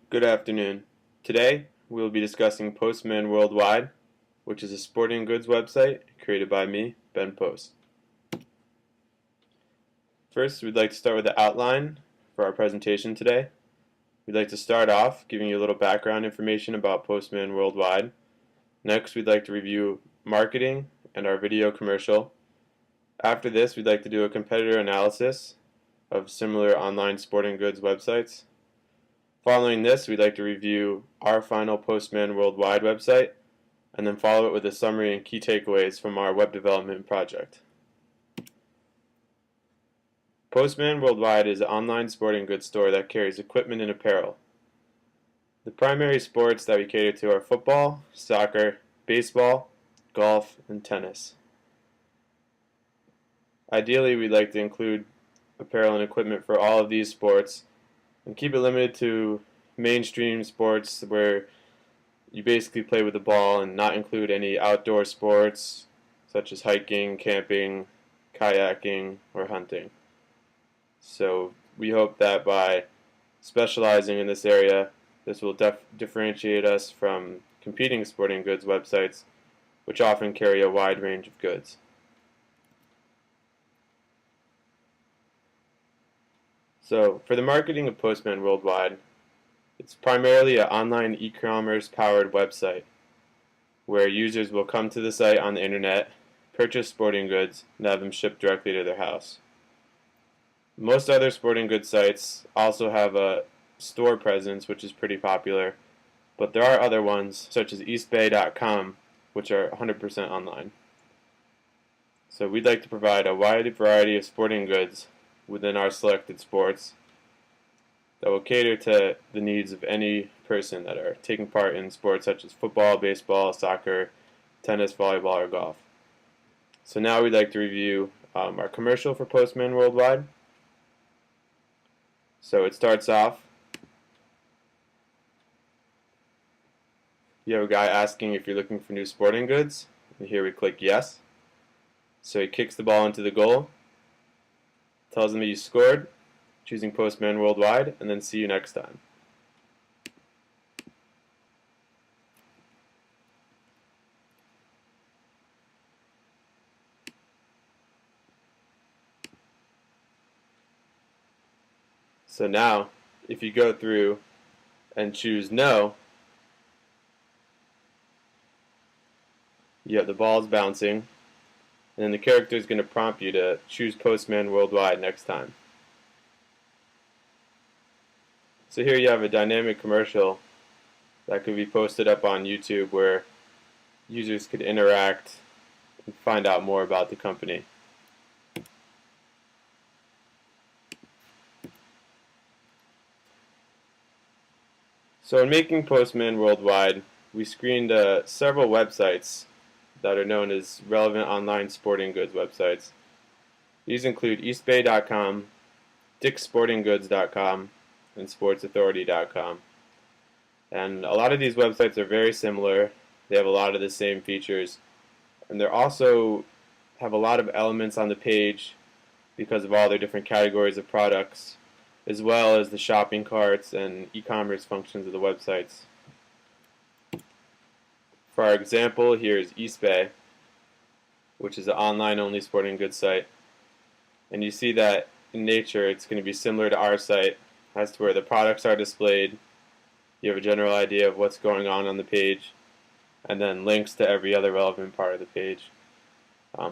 Good afternoon. Today we will be discussing Postman Worldwide, which is a sporting goods website created by me, Ben Post. First, we'd like to start with the outline for our presentation today. We'd like to start off giving you a little background information about Postman Worldwide. Next, we'd like to review marketing and our video commercial. After this, we'd like to do a competitor analysis of similar online sporting goods websites. Following this, we'd like to review our final Postman Worldwide website, and then follow it with a summary and key takeaways from our web development project. Postman Worldwide is an online sporting goods store that carries equipment and apparel. The primary sports that we cater to are football, soccer, baseball, golf, and tennis. Ideally, we'd like to include apparel and equipment for all of these sports, and keep it limited to mainstream sports where you basically play with the ball and not include any outdoor sports such as hiking, camping, kayaking, or hunting. So we hope that by specializing in this area, this will differentiate us from competing sporting goods websites, which often carry a wide range of goods. So for the marketing of Postman Worldwide, it's primarily an online e-commerce powered website where users will come to the site on the internet, purchase sporting goods, and have them shipped directly to their house. Most other sporting goods sites also have a store presence, which is pretty popular, but there are other ones such as eastbay.com, which are 100% online. So we'd like to provide a wide variety of sporting goods within our selected sports that will cater to the needs of any person that are taking part in sports such as football, baseball, soccer, tennis, volleyball, or golf. So now we'd like to review our commercial for Postman Worldwide. So it starts off, you have a guy asking if you're looking for new sporting goods, and here we click yes. So he kicks the ball into the goal, tells them that you scored, choosing Postman Worldwide, and then see you next time. So now, if you go through and choose no, you have the balls bouncing, and then the character is going to prompt you to choose Postman Worldwide next time. So here you have a dynamic commercial that could be posted up on YouTube where users could interact and find out more about the company. So in making Postman Worldwide, we screened several websites that are known as relevant online sporting goods websites. These include eastbay.com, dicksportinggoods.com, and sportsauthority.com. And a lot of these websites are very similar. They have a lot of the same features. And they also have a lot of elements on the page because of all their different categories of products, as well as the shopping carts and e-commerce functions of the websites. For our example, here is Eastbay, which is an online-only sporting goods site. And you see that in nature it's going to be similar to our site as to where the products are displayed. You have a general idea of what's going on the page, and then links to every other relevant part of the page.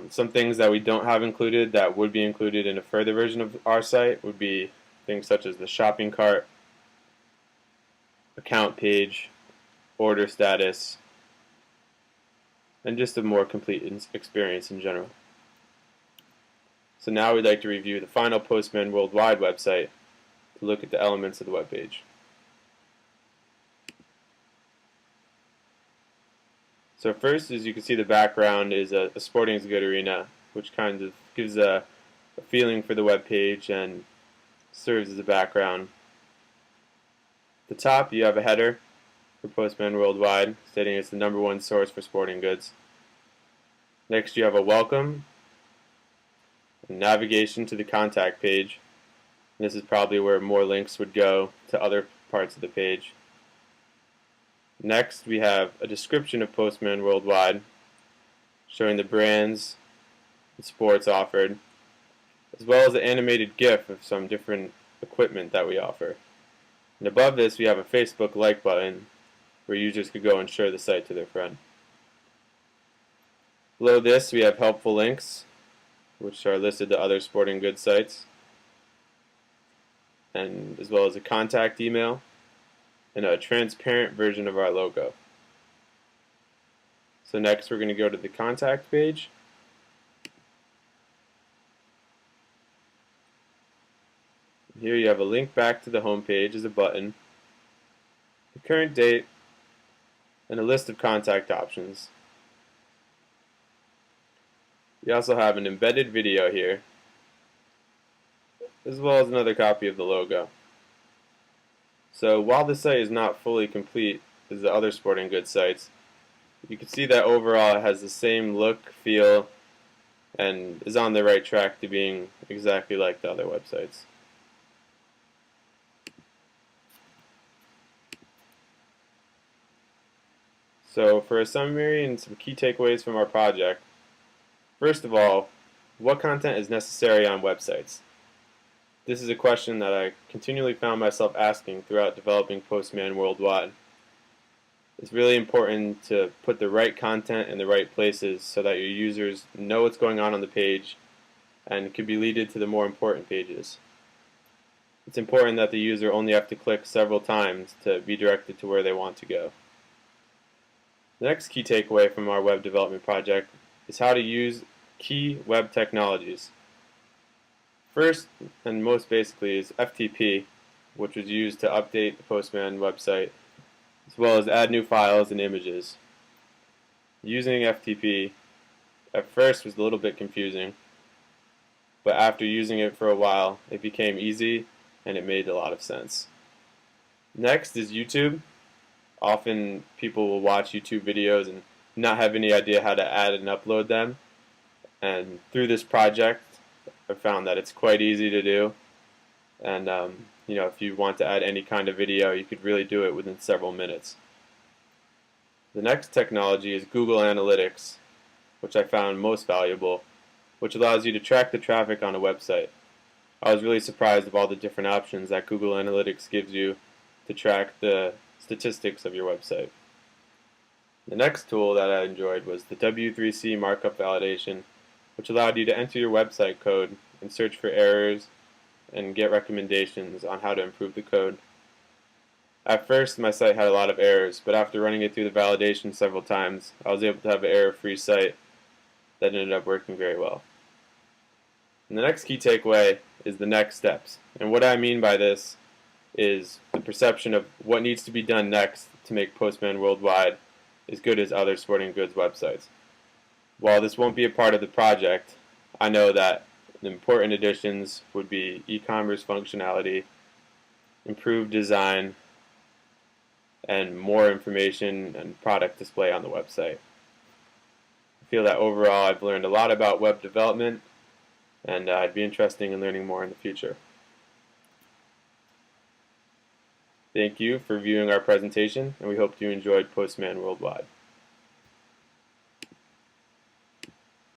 Some things that we don't have included that would be included in a further version of our site would be things such as the shopping cart, account page, order status, and just a more complete experience in general. So now we'd like to review the final Postman Worldwide website to look at the elements of the web page. So first, as you can see, the background is a sporting good arena, which kind of gives a feeling for the web page and serves as a background. At the top, you have a header for Postman Worldwide, stating it's the #1 source for sporting goods. Next, you have a welcome, and navigation to the contact page. This is probably where more links would go to other parts of the page. Next, we have a description of Postman Worldwide, showing the brands and sports offered, as well as an animated GIF of some different equipment that we offer. And above this, we have a Facebook like button where users could go and share the site to their friend. Below this, we have helpful links, which are listed to other sporting goods sites, and as well as a contact email and a transparent version of our logo. So next, we're going to go to the contact page. Here you have a link back to the home page as a button, the current date, and a list of contact options. We also have an embedded video here, as well as another copy of the logo. So while the site is not fully complete as the other sporting goods sites, you can see that overall it has the same look, feel, and is on the right track to being exactly like the other websites. So for a summary and some key takeaways from our project, first of all, what content is necessary on websites? This is a question that I continually found myself asking throughout developing Postman Worldwide. It's really important to put the right content in the right places so that your users know what's going on the page and can be leaded to the more important pages. It's important that the user only have to click several times to be directed to where they want to go. The next key takeaway from our web development project is how to use key web technologies. First and most basically is FTP, which was used to update the Postman website, as well as add new files and images. Using FTP at first was a little bit confusing, but after using it for a while, it became easy and it made a lot of sense. Next is YouTube. Often people will watch YouTube videos and not have any idea how to add and upload them. And through this project, I found that it's quite easy to do. And if you want to add any kind of video, you could really do it within several minutes. The next technology is Google Analytics, which I found most valuable, which allows you to track the traffic on a website. I was really surprised of all the different options that Google Analytics gives you to track the statistics of your website. The next tool that I enjoyed was the W3C markup validation, which allowed you to enter your website code and search for errors and get recommendations on how to improve the code. At first, my site had a lot of errors, but after running it through the validation several times, I was able to have an error-free site that ended up working very well. And the next key takeaway is the next steps. And what I mean by this is the perception of what needs to be done next to make Postman Worldwide as good as other sporting goods websites. While this won't be a part of the project, I know that the important additions would be e-commerce functionality, improved design, and more information and product display on the website. I feel that overall I've learned a lot about web development, and I'd be interested in learning more in the future. Thank you for viewing our presentation, and we hope you enjoyed Postman Worldwide.